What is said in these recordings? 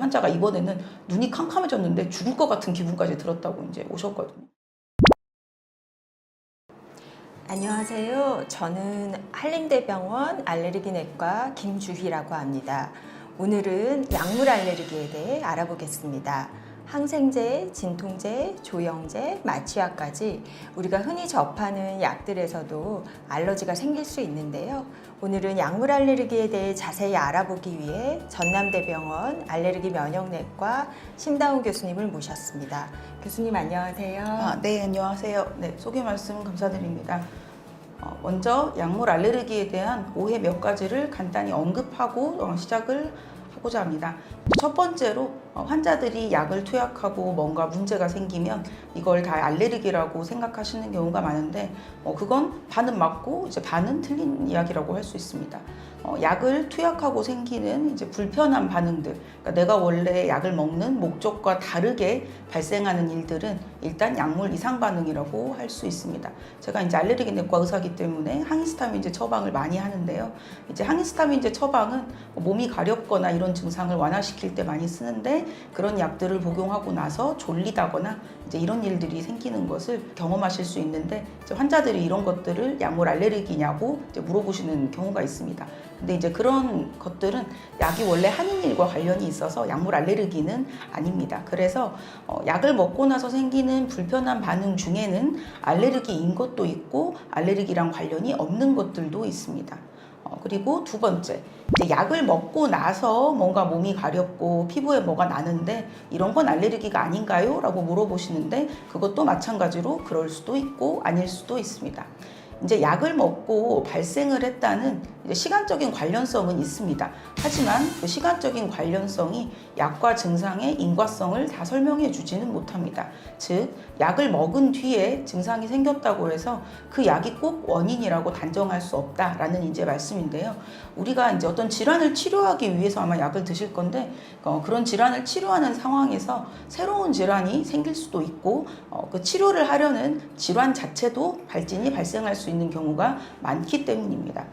환자가 이번에는 눈이 캄캄해졌는데 죽을 것 같은 기분까지 들었다고 이제 오셨거든요. 안녕하세요. 저는 한림대병원 알레르기내과 김주희라고 합니다. 오늘은 약물 알레르기에 대해 알아보겠습니다. 항생제, 진통제, 조영제, 마취약까지 우리가 흔히 접하는 약들에서도 알러지가 생길 수 있는데요. 오늘은 약물 알레르기에 대해 자세히 알아보기 위해 전남대병원 알레르기 면역내과 심다운 교수님을 모셨습니다. 교수님 안녕하세요. 네, 안녕하세요. 네, 소개 말씀 감사드립니다. 먼저 약물 알레르기에 대한 오해 몇 가지를 간단히 언급하고 시작을 하고자 합니다. 첫 번째로 환자들이 약을 투약하고 뭔가 문제가 생기면 이걸 다 알레르기라고 생각하시는 경우가 많은데 그건 반은 맞고 이제 반은 틀린 이야기라고 할 수 있습니다. 약을 투약하고 생기는 이제 불편한 반응들, 그러니까 내가 원래 약을 먹는 목적과 다르게 발생하는 일들은 일단 약물 이상 반응이라고 할 수 있습니다. 제가 이제 알레르기 내과 의사이기 때문에 항히스타민제 처방을 많이 하는데요. 이제 항히스타민제 처방은 몸이 가렵거나 이런 증상을 완화시킬 때 많이 쓰는데 그런 약들을 복용하고 나서 졸리다거나 이제 이런 일들이 생기는 것을 경험하실 수 있는데 이제 환자들이 이런 것들을 약물 알레르기냐고 이제 물어보시는 경우가 있습니다. 근데 이제 그런 것들은 약이 원래 하는 일과 관련이 있어서 약물 알레르기는 아닙니다. 그래서 약을 먹고 나서 생기는 불편한 반응 중에는 알레르기인 것도 있고 알레르기랑 관련이 없는 것들도 있습니다. 그리고 두 번째, 이제 약을 먹고 나서 뭔가 몸이 가렵고 피부에 뭐가 나는데 이런 건 알레르기가 아닌가요? 라고 물어보시는데 그것도 마찬가지로 그럴 수도 있고 아닐 수도 있습니다. 이제 약을 먹고 발생을 했다는 이제 시간적인 관련성은 있습니다. 하지만 그 시간적인 관련성이 약과 증상의 인과성을 다 설명해 주지는 못합니다. 즉, 약을 먹은 뒤에 증상이 생겼다고 해서 그 약이 꼭 원인이라고 단정할 수 없다라는 이제 말씀인데요. 우리가 이제 어떤 질환을 치료하기 위해서 아마 약을 드실 건데 그런 질환을 치료하는 상황에서 새로운 질환이 생길 수도 있고 그 치료를 하려는 질환 자체도 발진이 발생할 수 있는 경우가 많기 때문입니다.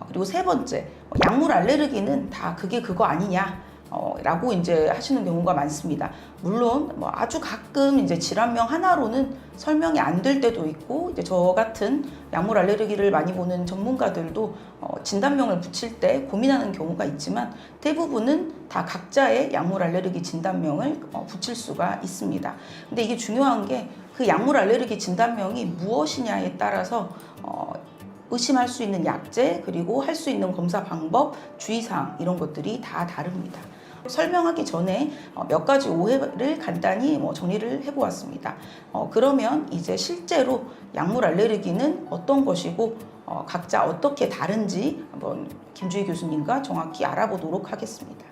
그리고 세 번째, 약물 알레르기는 다 그게 그거 아니냐? 라고 이제 하시는 경우가 많습니다. 물론 아주 가끔 이제 질환명 하나로는 설명이 안 될 때도 있고 이제 저 같은 약물 알레르기를 많이 보는 전문가들도 진단명을 붙일 때 고민하는 경우가 있지만 대부분은 다 각자의 약물 알레르기 진단명을 붙일 수가 있습니다. 근데 이게 중요한 게 그 약물 알레르기 진단명이 무엇이냐에 따라서 의심할 수 있는 약제, 그리고 할 수 있는 검사 방법, 주의사항 이런 것들이 다 다릅니다. 설명하기 전에 몇 가지 오해를 간단히 정리를 해보았습니다. 그러면 이제 실제로 약물 알레르기는 어떤 것이고 각자 어떻게 다른지 한번 김주희 교수님과 정확히 알아보도록 하겠습니다.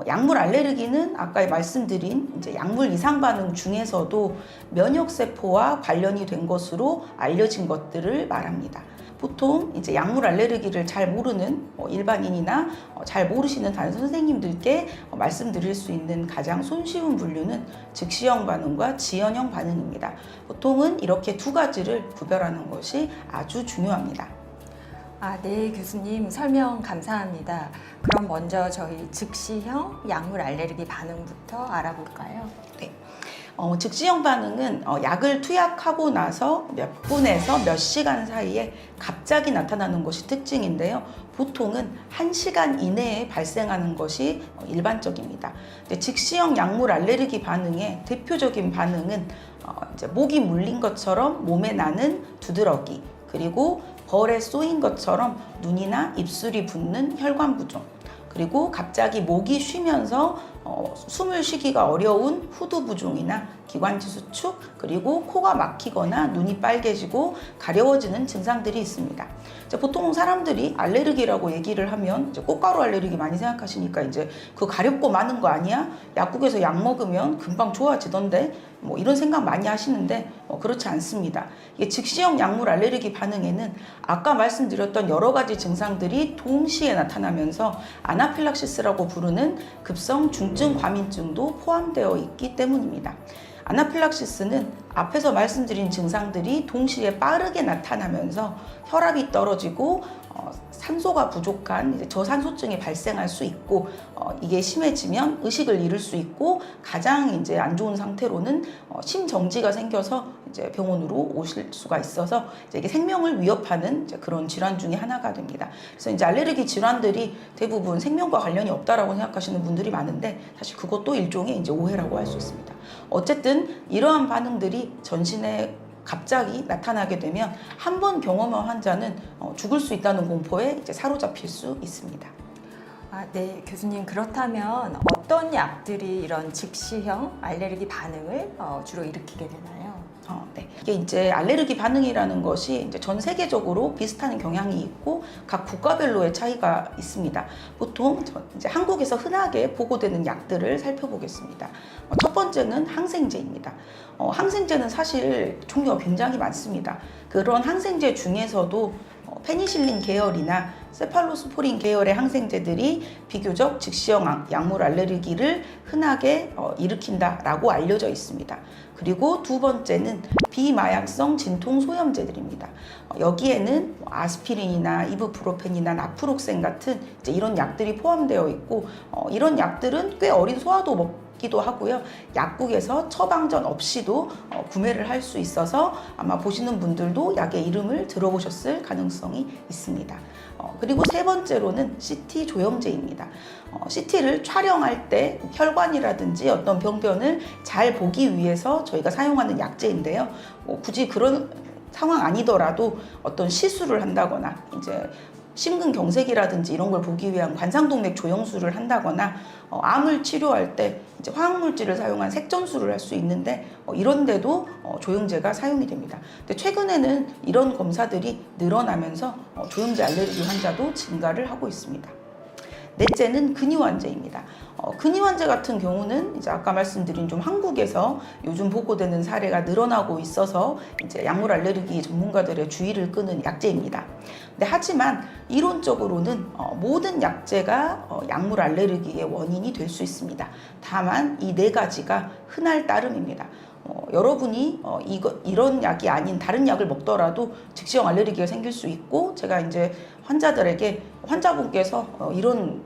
약물 알레르기는 아까 말씀드린 이제 약물 이상 반응 중에서도 면역세포와 관련이 된 것으로 알려진 것들을 말합니다. 보통 이제 약물 알레르기를 잘 모르는 일반인이나 잘 모르시는 단수 선생님들께 말씀드릴 수 있는 가장 손쉬운 분류는 즉시형 반응과 지연형 반응입니다. 보통은 이렇게 두 가지를 구별하는 것이 아주 중요합니다. 네, 교수님 설명 감사합니다. 그럼 먼저 저희 즉시형 약물 알레르기 반응부터 알아볼까요? 네. 즉시형 반응은 약을 투약하고 나서 몇 분에서 몇 시간 사이에 갑자기 나타나는 것이 특징인데요. 보통은 1시간 이내에 발생하는 것이 일반적입니다. 즉시형 약물 알레르기 반응의 대표적인 반응은 이제 목이 물린 것처럼 몸에 나는 두드러기, 그리고 벌에 쏘인 것처럼 눈이나 입술이 붓는 혈관 부종, 그리고 갑자기 목이 쉬면서 숨을 쉬기가 어려운 후두 부종이나 기관지 수축, 그리고 코가 막히거나 눈이 빨개지고 가려워지는 증상들이 있습니다. 보통 사람들이 알레르기라고 얘기를 하면 이제 꽃가루 알레르기 많이 생각하시니까 이제 그 가렵고 많은 거 아니야? 약국에서 약 먹으면 금방 좋아지던데 이런 생각 많이 하시는데 그렇지 않습니다. 이게 즉시형 약물 알레르기 반응에는 아까 말씀드렸던 여러 가지 증상들이 동시에 나타나면서 아나필락시스라고 부르는 급성 중증 과민증도 포함되어 있기 때문입니다. 아나필락시스는 앞에서 말씀드린 증상들이 동시에 빠르게 나타나면서 혈압이 떨어지고 산소가 부족한 이제 저산소증이 발생할 수 있고 이게 심해지면 의식을 잃을 수 있고 가장 이제 안 좋은 상태로는 심정지가 생겨서 이제 병원으로 오실 수가 있어서 이제 이게 생명을 위협하는 이제 그런 질환 중에 하나가 됩니다. 그래서 이제 알레르기 질환들이 대부분 생명과 관련이 없다라고 생각하시는 분들이 많은데 사실 그것도 일종의 이제 오해라고 할 수 있습니다. 어쨌든 이러한 반응들이 전신에 갑자기 나타나게 되면 한 번 경험한 환자는 죽을 수 있다는 공포에 이제 사로잡힐 수 있습니다. 네, 교수님 그렇다면 어떤 약들이 이런 즉시형 알레르기 반응을 주로 일으키게 되나요? 네. 이게 이제 알레르기 반응이라는 것이 이제 전 세계적으로 비슷한 경향이 있고 각 국가별로의 차이가 있습니다. 보통 이제 한국에서 흔하게 보고되는 약들을 살펴보겠습니다. 첫 번째는 항생제입니다. 항생제는 사실 종류가 굉장히 많습니다. 그런 항생제 중에서도 페니실린 계열이나 세팔로스포린 계열의 항생제들이 비교적 즉시형 약물 알레르기를 흔하게 일으킨다라고 알려져 있습니다. 그리고 두 번째는 비마약성 진통 소염제들입니다. 여기에는 아스피린이나 이브프로펜이나 나프록센 같은 이제 이런 약들이 포함되어 있고 이런 약들은 꽤 어린 소아도 먹기도 하고요. 약국에서 처방전 없이도 구매를 할 수 있어서 아마 보시는 분들도 약의 이름을 들어보셨을 가능성이 있습니다. 그리고 세 번째로는 CT 조영제입니다. CT를 촬영할 때 혈관이라든지 어떤 병변을 잘 보기 위해서 저희가 사용하는 약제인데요. 굳이 그런 상황 아니더라도 어떤 시술을 한다거나 이제 심근경색이라든지 이런 걸 보기 위한 관상동맥 조영술을 한다거나 암을 치료할 때 이제 화학물질을 사용한 색전술을 할 수 있는데 이런 데도 조영제가 사용이 됩니다. 근데 최근에는 이런 검사들이 늘어나면서 조영제 알레르기 환자도 증가를 하고 있습니다. 넷째는 근이환제입니다. 근이환제 같은 경우는 이제 아까 말씀드린 좀 한국에서 요즘 보고되는 사례가 늘어나고 있어서 이제 약물 알레르기 전문가들의 주의를 끄는 약제입니다. 근데 하지만 이론적으로는 모든 약제가 약물 알레르기의 원인이 될 수 있습니다. 다만 이 네 가지가 흔할 따름입니다. 여러분이 이런 약이 아닌 다른 약을 먹더라도 즉시형 알레르기가 생길 수 있고 제가 이제 환자분께서 이런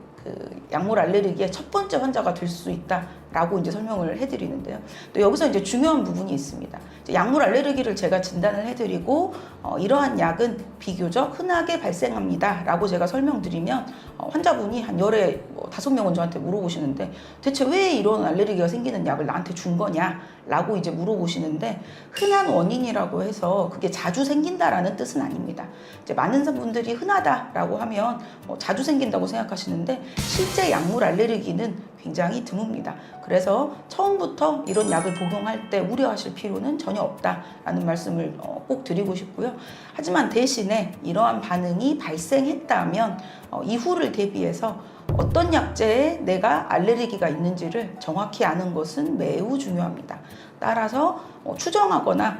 약물 알레르기의 첫 번째 환자가 될 수 있다라고 이제 설명을 해드리는데요. 또 여기서 이제 중요한 부분이 있습니다. 약물 알레르기를 제가 진단을 해드리고 이러한 약은 비교적 흔하게 발생합니다라고 제가 설명드리면 환자분이 한 열에 5명은 저한테 물어보시는데 대체 왜 이런 알레르기가 생기는 약을 나한테 준 거냐라고 이제 물어보시는데 흔한 원인이라고 해서 그게 자주 생긴다라는 뜻은 아닙니다. 이제 많은 분들이 흔하다라고 하면 자주 생긴다고 생각하시는데 실제 약물 알레르기는 굉장히 드뭅니다. 그래서 처음부터 이런 약을 복용할 때 우려하실 필요는 전혀 없다라는 말씀을 꼭 드리고 싶고요. 하지만 대신에 이러한 반응이 발생했다면 이후를 대비해서 어떤 약제에 내가 알레르기가 있는지를 정확히 아는 것은 매우 중요합니다. 따라서 추정하거나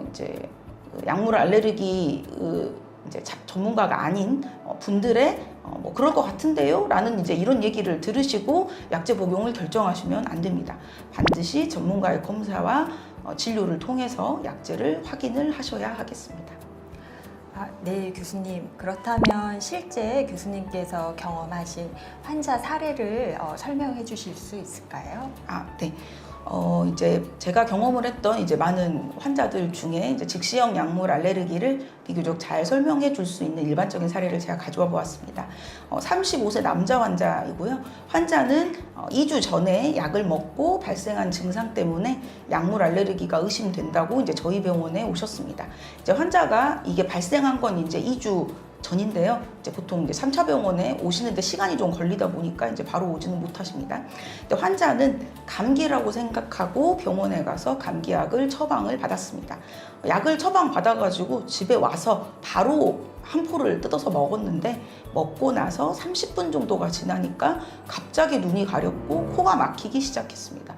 이제 약물 알레르기 이제 전문가가 아닌 분들의 그럴 것 같은데요? 라는 이제 이런 얘기를 들으시고 약제 복용을 결정하시면 안 됩니다. 반드시 전문가의 검사와 진료를 통해서 약제를 확인을 하셔야 하겠습니다. 네, 교수님. 그렇다면 실제 교수님께서 경험하신 환자 사례를 설명해 주실 수 있을까요? 네. 이제 제가 경험을 했던 이제 많은 환자들 중에 이제 즉시형 약물 알레르기를 비교적 잘 설명해 줄 수 있는 일반적인 사례를 제가 가져와 보았습니다. 35세 남자 환자이고요. 환자는 2주 전에 약을 먹고 발생한 증상 때문에 약물 알레르기가 의심된다고 이제 저희 병원에 오셨습니다. 이제 환자가 이게 발생한 건 이제 2주 전인데요. 이제 보통 이제 3차 병원에 오시는데 시간이 좀 걸리다 보니까 이제 바로 오지는 못하십니다. 근데 환자는 감기라고 생각하고 병원에 가서 감기약을 처방을 받았습니다. 약을 처방 받아가지고 집에 와서 바로 한 포를 뜯어서 먹었는데 먹고 나서 30분 정도가 지나니까 갑자기 눈이 가렵고 코가 막히기 시작했습니다.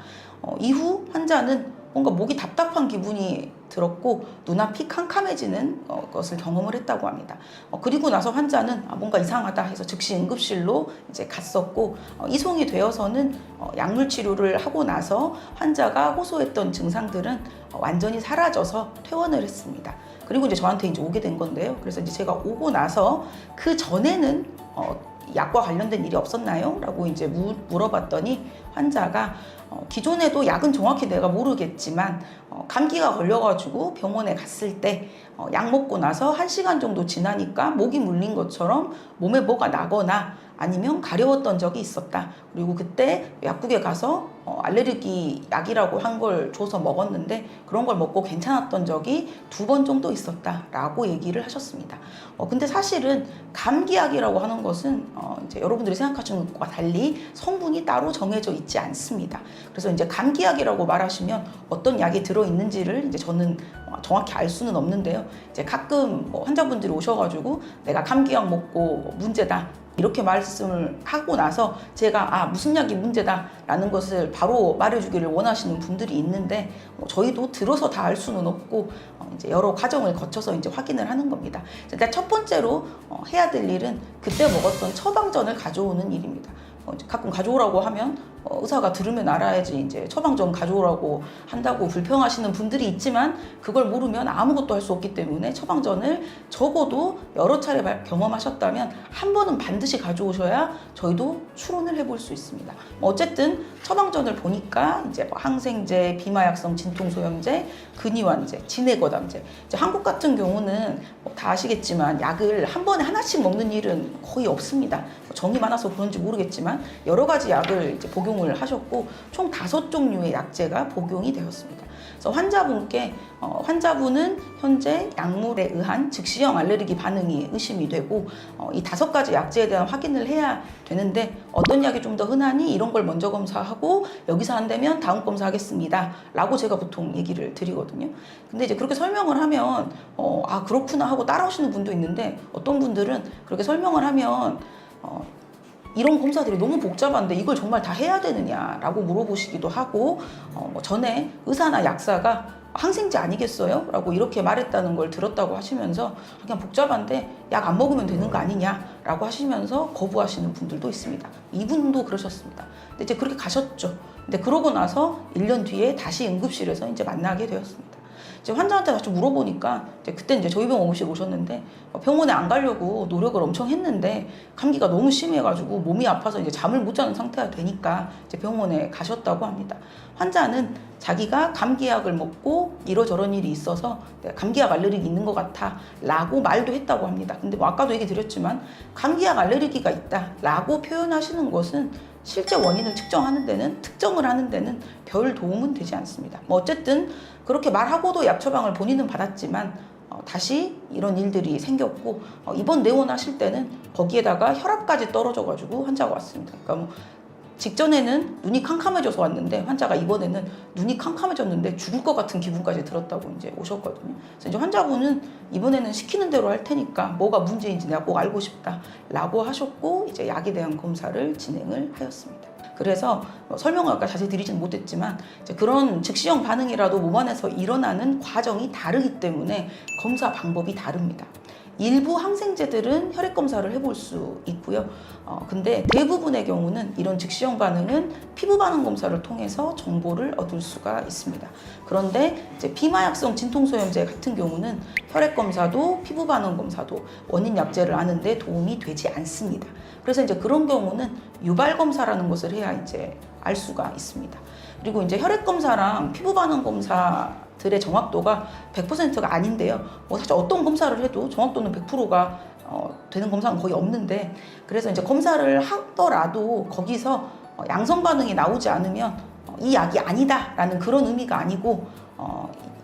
이후 환자는 뭔가 목이 답답한 기분이 들었고 눈앞이 캄캄해지는 것을 경험을 했다고 합니다. 그리고 나서 환자는 뭔가 이상하다 해서 즉시 응급실로 이제 갔었고 이송이 되어서는 약물 치료를 하고 나서 환자가 호소했던 증상들은 완전히 사라져서 퇴원을 했습니다. 그리고 이제 저한테 이제 오게 된 건데요. 그래서 이제 제가 오고 나서 그 전에는 약과 관련된 일이 없었나요? 라고 이제 물어봤더니 환자가 기존에도 약은 정확히 내가 모르겠지만 감기가 걸려가지고 병원에 갔을 때 약 먹고 나서 1시간 정도 지나니까 목이 물린 것처럼 몸에 뭐가 나거나 아니면 가려웠던 적이 있었다. 그리고 그때 약국에 가서 알레르기 약이라고 한 걸 줘서 먹었는데 그런 걸 먹고 괜찮았던 적이 2번 정도 있었다라고 얘기를 하셨습니다. 근데 사실은 감기약이라고 하는 것은 이제 여러분들이 생각하시는 것과 달리 성분이 따로 정해져 있지 않습니다. 그래서 이제 감기약이라고 말하시면 어떤 약이 들어있는지를 이제 저는 정확히 알 수는 없는데요. 이제 가끔 환자분들이 오셔가지고 내가 감기약 먹고 문제다. 이렇게 말씀을 하고 나서 제가 무슨 약이 문제다라는 것을 바로 말해주기를 원하시는 분들이 있는데 저희도 들어서 다 알 수는 없고 이제 여러 과정을 거쳐서 이제 확인을 하는 겁니다. 일단 첫 번째로 해야 될 일은 그때 먹었던 처방전을 가져오는 일입니다. 가끔 가져오라고 하면 의사가 들으면 알아야지 이제 처방전 가져오라고 한다고 불평하시는 분들이 있지만 그걸 모르면 아무것도 할 수 없기 때문에 처방전을 적어도 여러 차례 경험하셨다면 한 번은 반드시 가져오셔야 저희도 추론을 해볼 수 있습니다. 어쨌든 처방전을 보니까 이제 항생제, 비마약성 진통소염제, 근이완제, 진해거담제. 이제 한국 같은 경우는 다 아시겠지만 약을 한 번에 하나씩 먹는 일은 거의 없습니다. 정이 많아서 그런지 모르겠지만 여러 가지 약을 이제 복용을 하셨고 총 5종류의 약제가 복용이 되었습니다. 그래서 환자분은 현재 약물에 의한 즉시형 알레르기 반응이 의심이 되고 이 5가지 약제에 대한 확인을 해야 되는데 어떤 약이 좀 더 흔하니 이런 걸 먼저 검사하고 여기서 안 되면 다음 검사하겠습니다 라고 제가 보통 얘기를 드리거든요. 근데 이제 그렇게 설명을 하면 그렇구나 하고 따라오시는 분도 있는데 어떤 분들은 그렇게 설명을 하면 이런 검사들이 너무 복잡한데 이걸 정말 다 해야 되느냐라고 물어보시기도 하고 전에 의사나 약사가 항생제 아니겠어요? 라고 이렇게 말했다는 걸 들었다고 하시면서 그냥 복잡한데 약 안 먹으면 되는 거 아니냐라고 하시면서 거부하시는 분들도 있습니다. 이분도 그러셨습니다. 근데 이제 그렇게 가셨죠. 근데 그러고 나서 1년 뒤에 다시 응급실에서 이제 만나게 되었습니다. 이제 환자한테 다시 물어보니까 그때 이제 저희 병원 응급실 오셨는데 병원에 안 가려고 노력을 엄청 했는데 감기가 너무 심해가지고 몸이 아파서 이제 잠을 못 자는 상태가 되니까 이제 병원에 가셨다고 합니다. 환자는 자기가 감기약을 먹고 이러저런 일이 있어서 감기약 알레르기 있는 것 같아 라고 말도 했다고 합니다. 근데 아까도 얘기 드렸지만 감기약 알레르기가 있다 라고 표현하시는 것은 실제 원인을 특정을 하는 데는 별 도움은 되지 않습니다. 어쨌든 그렇게 말하고도 약 처방을 본인은 받았지만 다시 이런 일들이 생겼고 입원 내원하실 때는 거기에다가 혈압까지 떨어져가지고 환자가 왔습니다. 그러니까 직전에는 눈이 캄캄해져서 왔는데 환자가 이번에는 눈이 캄캄해졌는데 죽을 것 같은 기분까지 들었다고 이제 오셨거든요. 그래서 이제 환자분은 이번에는 시키는 대로 할 테니까 뭐가 문제인지 내가 꼭 알고 싶다라고 하셨고 이제 약에 대한 검사를 진행을 하였습니다. 그래서 설명을 아까 자세히 드리지는 못했지만 이제 그런 즉시형 반응이라도 몸 안에서 일어나는 과정이 다르기 때문에 검사 방법이 다릅니다. 일부 항생제들은 혈액 검사를 해볼 수 있고요. 근데 대부분의 경우는 이런 즉시형 반응은 피부 반응 검사를 통해서 정보를 얻을 수가 있습니다. 그런데 이제 비마약성 진통소염제 같은 경우는 혈액 검사도 피부 반응 검사도 원인 약제를 아는데 도움이 되지 않습니다. 그래서 이제 그런 경우는 유발 검사라는 것을 해야 이제 알 수가 있습니다. 그리고 이제 혈액 검사랑 피부 반응 검사들의 정확도가 100%가 아닌데요. 사실 어떤 검사를 해도 정확도는 100%가 되는 검사는 거의 없는데 그래서 이제 검사를 하더라도 거기서 양성 반응이 나오지 않으면 이 약이 아니다라는 그런 의미가 아니고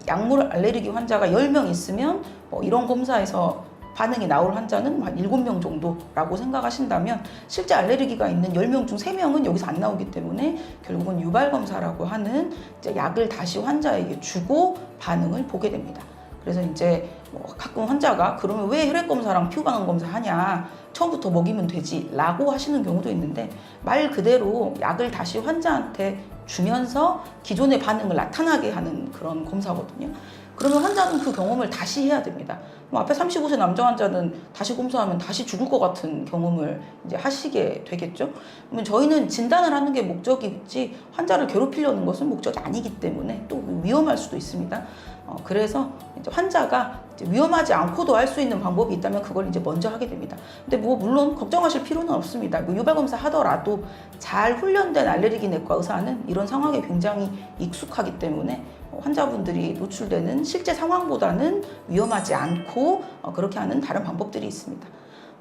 약물 알레르기 환자가 10명 있으면 이런 검사에서 반응이 나올 환자는 한 7명 정도라고 생각하신다면 실제 알레르기가 있는 10명 중 3명은 여기서 안 나오기 때문에 결국은 유발검사라고 하는 이제 약을 다시 환자에게 주고 반응을 보게 됩니다. 그래서 이제 가끔 환자가 그러면 왜 혈액검사랑 피부반응 검사 하냐 처음부터 먹이면 되지 라고 하시는 경우도 있는데 말 그대로 약을 다시 환자한테 주면서 기존의 반응을 나타나게 하는 그런 검사거든요. 그러면 환자는 그 경험을 다시 해야 됩니다. 뭐 앞에 35세 남자 환자는 다시 검사하면 다시 죽을 것 같은 경험을 이제 하시게 되겠죠. 그러면 저희는 진단을 하는 게 목적이지 환자를 괴롭히려는 것은 목적이 아니기 때문에 또 위험할 수도 있습니다. 그래서 이제 환자가 이제 위험하지 않고도 할 수 있는 방법이 있다면 그걸 이제 먼저 하게 됩니다. 근데 뭐 물론 걱정하실 필요는 없습니다. 뭐 유발 검사 하더라도 잘 훈련된 알레르기 내과 의사는 이런 상황에 굉장히 익숙하기 때문에 환자분들이 노출되는 실제 상황보다는 위험하지 않고 그렇게 하는 다른 방법들이 있습니다.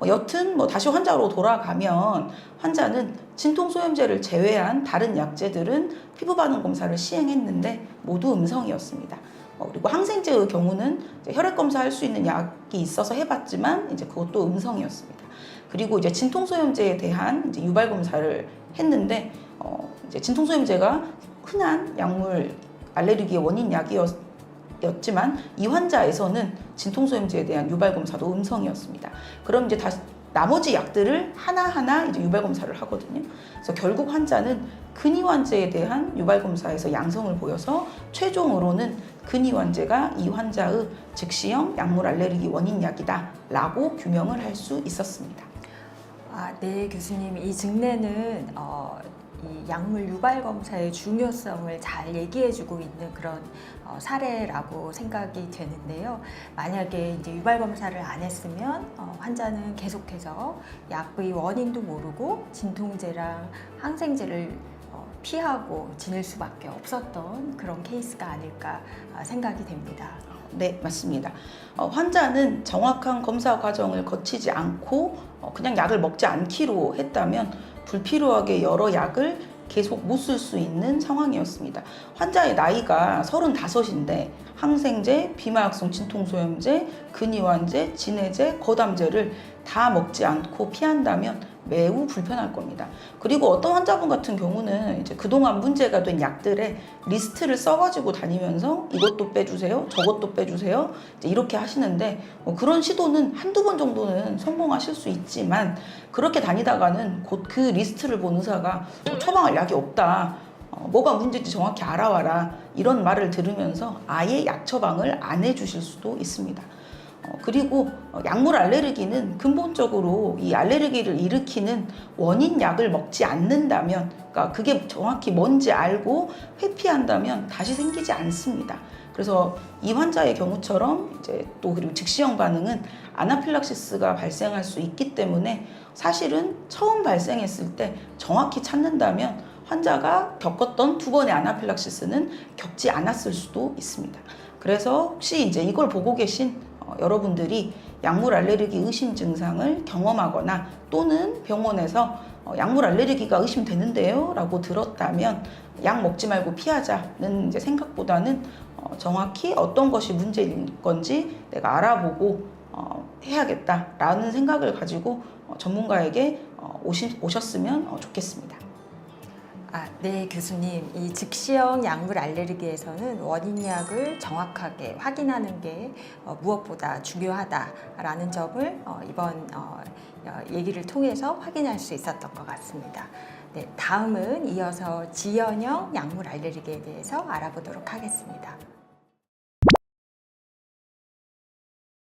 여튼 다시 환자로 돌아가면 환자는 진통소염제를 제외한 다른 약제들은 피부 반응 검사를 시행했는데 모두 음성이었습니다. 그리고 항생제의 경우는 이제 혈액 검사할 수 있는 약이 있어서 해봤지만 이제 그것도 음성이었습니다. 그리고 이제 진통소염제에 대한 이제 유발 검사를 했는데 이제 진통소염제가 흔한 약물 알레르기의 원인 약이었지만 이 환자에서는 진통소염제에 대한 유발 검사도 음성이었습니다. 그럼 이제 다시 나머지 약들을 하나하나 이제 유발 검사를 하거든요. 그래서 결국 환자는 근이환제에 대한 유발 검사에서 양성을 보여서 최종으로는 근이환제가 이 환자의 즉시형 약물 알레르기 원인 약이다라고 규명을 할 수 있었습니다. 네, 교수님. 이 증례는 이 약물 유발 검사의 중요성을 잘 얘기해주고 있는 그런 사례라고 생각이 되는데요. 만약에 이제 유발 검사를 안 했으면 환자는 계속해서 약의 원인도 모르고 진통제랑 항생제를 피하고 지낼 수밖에 없었던 그런 케이스가 아닐까 생각이 됩니다. 네, 맞습니다. 환자는 정확한 검사 과정을 거치지 않고 그냥 약을 먹지 않기로 했다면 불필요하게 여러 약을 계속 못 쓸 수 있는 상황이었습니다. 환자의 나이가 35인데 항생제, 비마약성 진통소염제, 근이환제, 진해제, 거담제를 다 먹지 않고 피한다면 매우 불편할 겁니다. 그리고 어떤 환자분 같은 경우는 이제 그동안 문제가 된 약들의 리스트를 써가지고 다니면서 이것도 빼주세요, 저것도 빼주세요, 이제 이렇게 하시는데 그런 시도는 한두 번 정도는 성공하실 수 있지만 그렇게 다니다가는 곧 그 리스트를 본 의사가 처방할 약이 없다, 뭐가 문제인지 정확히 알아와라, 이런 말을 들으면서 아예 약 처방을 안 해주실 수도 있습니다. 그리고 약물 알레르기는 근본적으로 이 알레르기를 일으키는 원인 약을 먹지 않는다면, 그러니까 그게 정확히 뭔지 알고 회피한다면 다시 생기지 않습니다. 그래서 이 환자의 경우처럼 이제 또 그리고 즉시형 반응은 아나필락시스가 발생할 수 있기 때문에 사실은 처음 발생했을 때 정확히 찾는다면 환자가 겪었던 두 번의 아나필락시스는 겪지 않았을 수도 있습니다. 그래서 혹시 이제 이걸 보고 계신 여러분들이 약물 알레르기 의심 증상을 경험하거나 또는 병원에서 약물 알레르기가 의심되는데요 라고 들었다면 약 먹지 말고 피하자는 이제 생각보다는 정확히 어떤 것이 문제인 건지 내가 알아보고 해야겠다라는 생각을 가지고 전문가에게 오셨으면 좋겠습니다. 네, 교수님. 이 즉시형 약물 알레르기에서는 원인약을 정확하게 확인하는 게 무엇보다 중요하다라는 점을 이번 얘기를 통해서 확인할 수 있었던 것 같습니다. 네, 다음은 이어서 지연형 약물 알레르기에 대해서 알아보도록 하겠습니다.